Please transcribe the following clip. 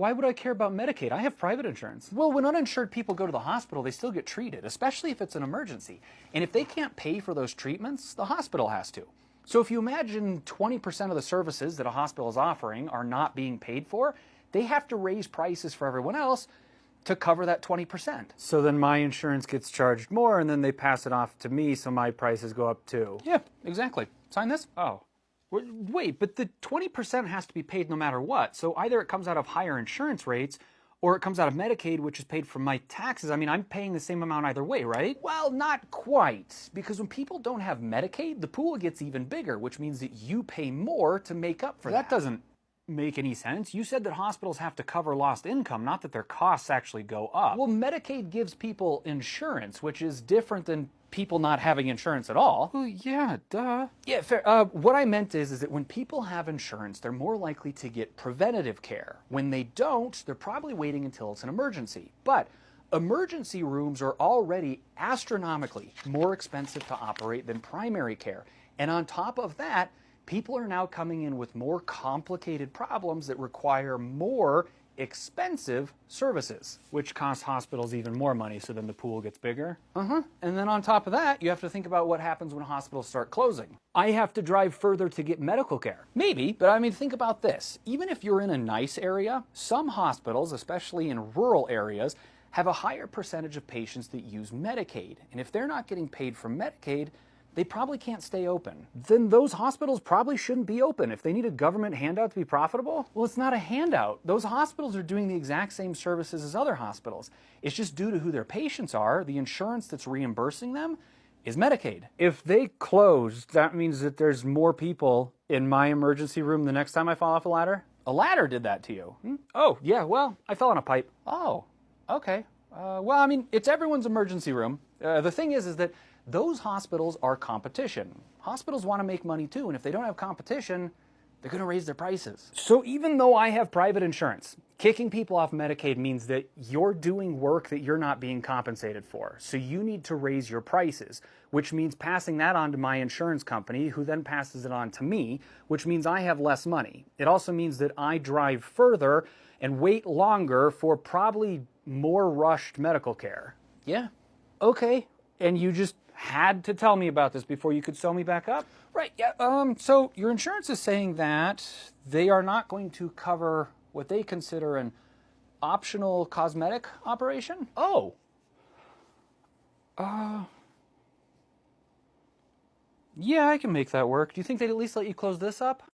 Why would I care about Medicaid? I have private insurance. Well, when uninsured people go to the hospital, they still get treated, especially if it's an emergency. And if they can't pay for those treatments, the hospital has to. So if you imagine 20% of the services that a hospital is offering are not being paid for, they have to raise prices for everyone else to cover that 20%. So then my insurance gets charged more, and then they pass it off to me, so my prices go up too. Yeah, exactly. Sign this? Oh. Wait, but the 20% has to be paid no matter what. So either it comes out of higher insurance rates, or it comes out of Medicaid, which is paid from my taxes. I mean, I'm paying the same amount either way, right? Well, not quite. Because when people don't have Medicaid, the pool gets even bigger, which means that you pay more to make up for that. That doesn't make any sense. You said that hospitals have to cover lost income, not that their costs actually go up. Well, Medicaid gives people insurance, which is different than people not having insurance at all. Well, yeah, duh. Yeah, fair. What I meant is that when people have insurance, they're more likely to get preventative care. When they don't, they're probably waiting until it's an emergency. But emergency rooms are already astronomically more expensive to operate than primary care. And on top of that, people are now coming in with more complicated problems that require more expensive services, which cost hospitals even more money, so then the pool gets bigger. And then on top of that, you have to think about what happens when hospitals start closing. I have to drive further to get medical care. Maybe, but I mean, think about this. Even if you're in a nice area, some hospitals, especially in rural areas, have a higher percentage of patients that use Medicaid. And if they're not getting paid from Medicaid, they probably can't stay open. Then those hospitals probably shouldn't be open if they need a government handout to be profitable. Well, it's not a handout. Those hospitals are doing the exact same services as other hospitals. It's just due to who their patients are, the insurance that's reimbursing them is Medicaid. If they close, that means that there's more people in my emergency room the next time I fall off a ladder? A ladder did that to you? Oh, yeah, well, I fell on a pipe. Oh, okay. Well, I mean, it's everyone's emergency room. The thing is that those hospitals are competition. Hospitals want to make money too, and if they don't have competition, they're going to raise their prices. So even though I have private insurance, kicking people off Medicaid means that you're doing work that you're not being compensated for. So you need to raise your prices, which means passing that on to my insurance company, who then passes it on to me, which means I have less money. It also means that I drive further and wait longer for probably more rushed medical care. Yeah. Okay. And you just had to tell me about this before you could sew me back up? Right, yeah. So your insurance is saying that they are not going to cover what they consider an optional cosmetic operation? Oh. Yeah, I can make that work. Do you think they'd at least let you close this up?